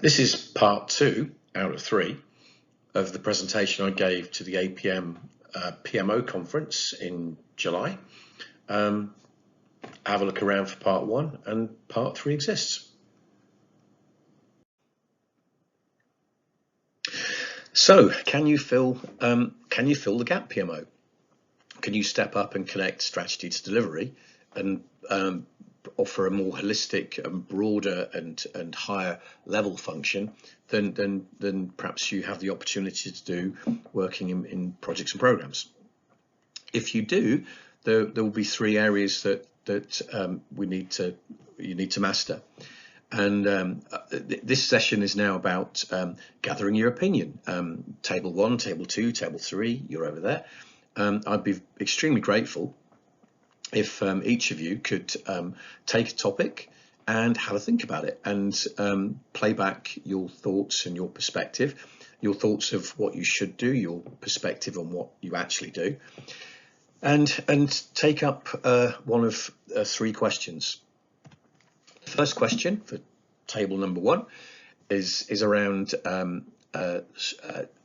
This is part 2 out of 3 of the presentation I gave to the APM PMO conference in July. Have a look around for part 1, and part 3 exists. So, can you fill the gap, PMO? Can you step up and connect strategy to delivery and offer a more holistic and broader and higher level function than perhaps you have the opportunity to do working in projects and programs? If you do, there will be 3 areas that you need to master. And this session is now about gathering your opinion. Table 1, Table 2, Table 3, you're over there. I'd be extremely grateful if each of you could take a topic and have a think about it and play back your thoughts and your perspective, your thoughts of what you should do, your perspective on what you actually do, and take up one of 3 questions. The first question for table number 1 is around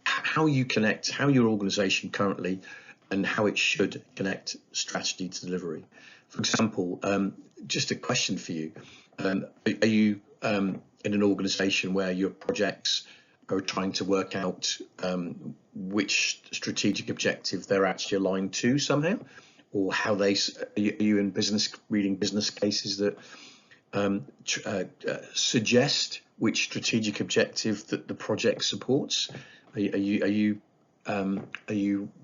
how you connect, how your organization currently and how it should connect strategy to delivery. For example, just a question for you. Are you in an organization where your projects are trying to work out which strategic objective they're actually aligned to somehow? Or how are you in business, reading business cases that suggest which strategic objective that the project supports? Are you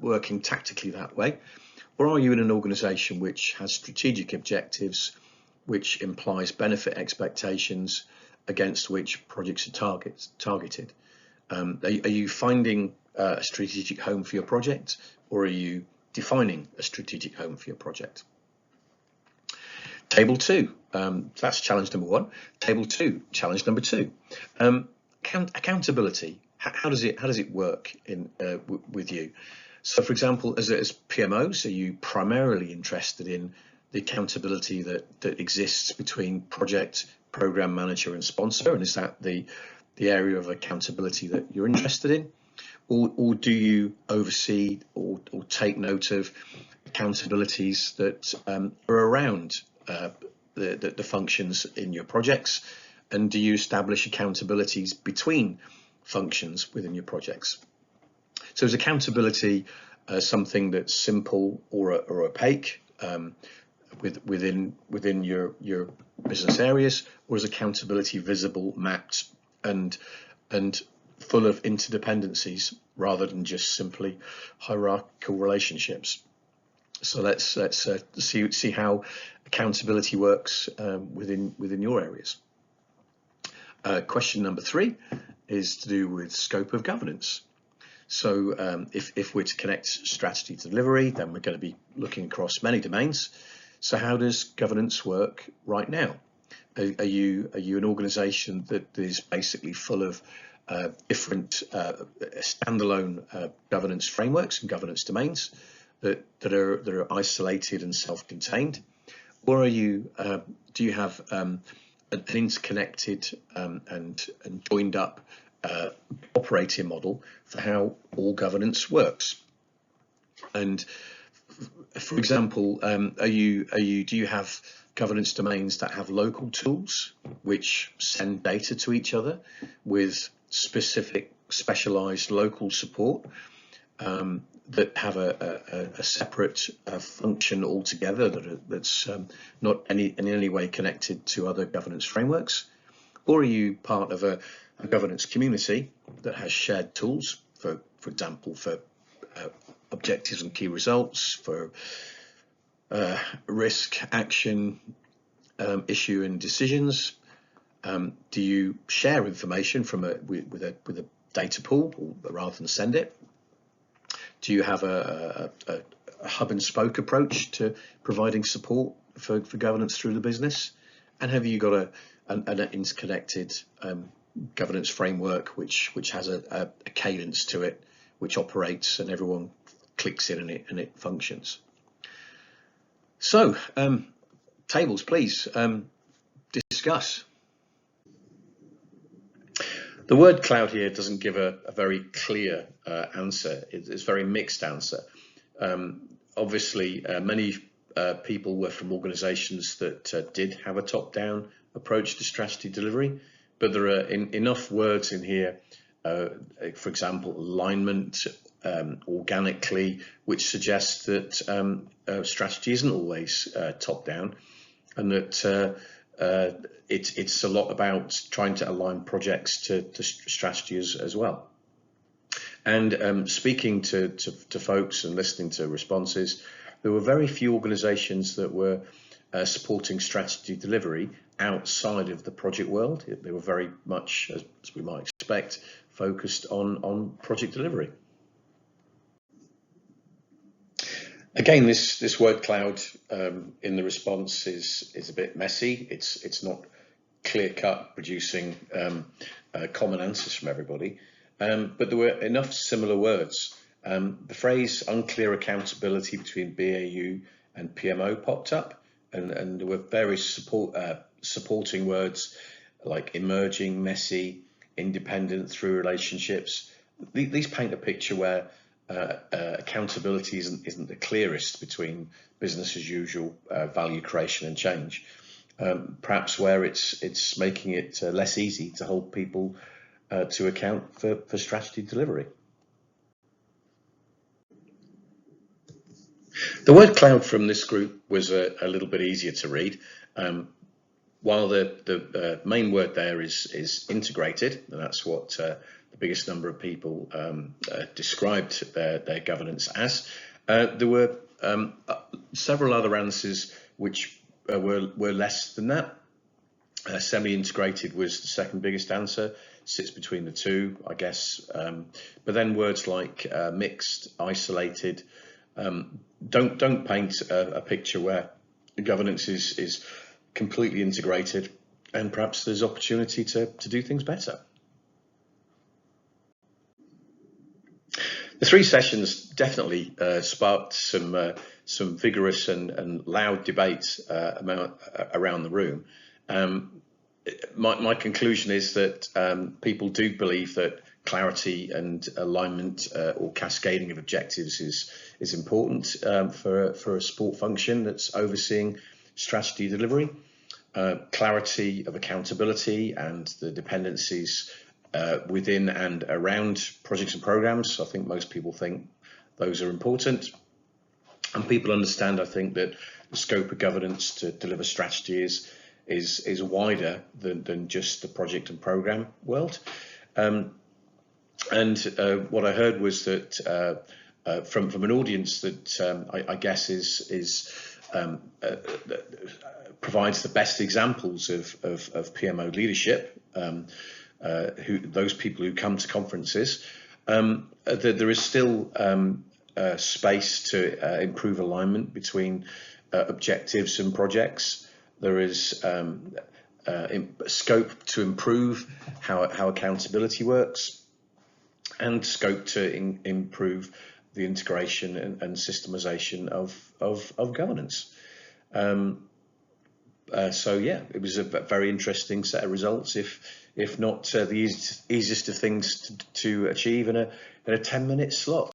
working tactically that way, or are you in an organization which has strategic objectives, which implies benefit expectations against which projects are targeted? Are you finding a strategic home for your project, or are you defining a strategic home for your project? Table 2, that's challenge number 1. Table 2, challenge number 2, accountability. How does it work with you? So, for example, as PMOs, are you primarily interested in the accountability that exists between project, program manager, and sponsor, and is that the area of accountability that you're interested in, or do you oversee or take note of accountabilities that are around the functions in your projects, and do you establish accountabilities between functions within your projects? So is accountability something that's simple or opaque within your business areas, or is accountability visible, mapped, and full of interdependencies rather than just simply hierarchical relationships? So let's see how accountability works within your areas. Question number 3 is to do with scope of governance. So if we're to connect strategy to delivery, then we're going to be looking across many domains. So how does governance work right now? Are you an organization that is basically full of different standalone governance frameworks and governance domains that are isolated and self-contained, or do you have an interconnected and joined up operating model for how all governance works? And for example, do you have governance domains that have local tools which send data to each other with specialized local support that have a separate function altogether that's not in any way connected to other governance frameworks? Or are you part of a governance community that has shared tools, for example, for objectives and key results, for risk, action, issue and decisions? Do you share information with a data pool, or rather than send it? Do you have a hub and spoke approach to providing support for governance through the business? And have you got an interconnected governance framework which has a cadence to it, which operates and everyone clicks in and it functions? So tables, please discuss. The word cloud here doesn't give a very clear answer. It's a very mixed answer. Obviously, many people were from organizations that did have a top-down approach to strategy delivery, but there are enough words in here, for example, alignment, organically, which suggests that strategy isn't always top-down, and that it's a lot about trying to align projects to strategy as well. And speaking to folks and listening to responses, there were very few organizations that were supporting strategy delivery outside of the project world. They were very much, as we might expect, focused on project delivery. Again, this word cloud in the response is a bit messy. It's not clear-cut, producing common answers from everybody. But there were enough similar words. The phrase unclear accountability between BAU and PMO popped up, and there were various supporting words like emerging, messy, independent through relationships. These paint a picture where accountability isn't the clearest between business as usual, value creation and change. Perhaps where it's making it less easy to hold people to account for strategy delivery. The word cloud from this group was a little bit easier to read. While the main word there is integrated, and that's what the biggest number of people described their governance as, there were several other answers which were less than that. Semi-integrated was the second biggest answer, sits between the two, I guess. But then words like mixed, isolated, don't paint a picture where governance is completely integrated, and perhaps there's opportunity to do things better. The three sessions definitely sparked some vigorous and loud debate around the room. My conclusion is that people do believe that clarity and alignment or cascading of objectives is important for a support function that's overseeing strategy delivery. Clarity of accountability and the dependencies within and around projects and programs. I think most people think those are important, and people understand, I think, that the scope of governance to deliver strategy is wider than just the project and program world. And what I heard was that from an audience that I guess provides the best examples of PMO leadership, those people who come to conferences, that there is still space to improve alignment between objectives and projects. There is scope to improve how accountability works, and scope to improve the integration and systemization of governance. So yeah, it was a very interesting set of results, if not the easiest of things to achieve in a 10-minute slot.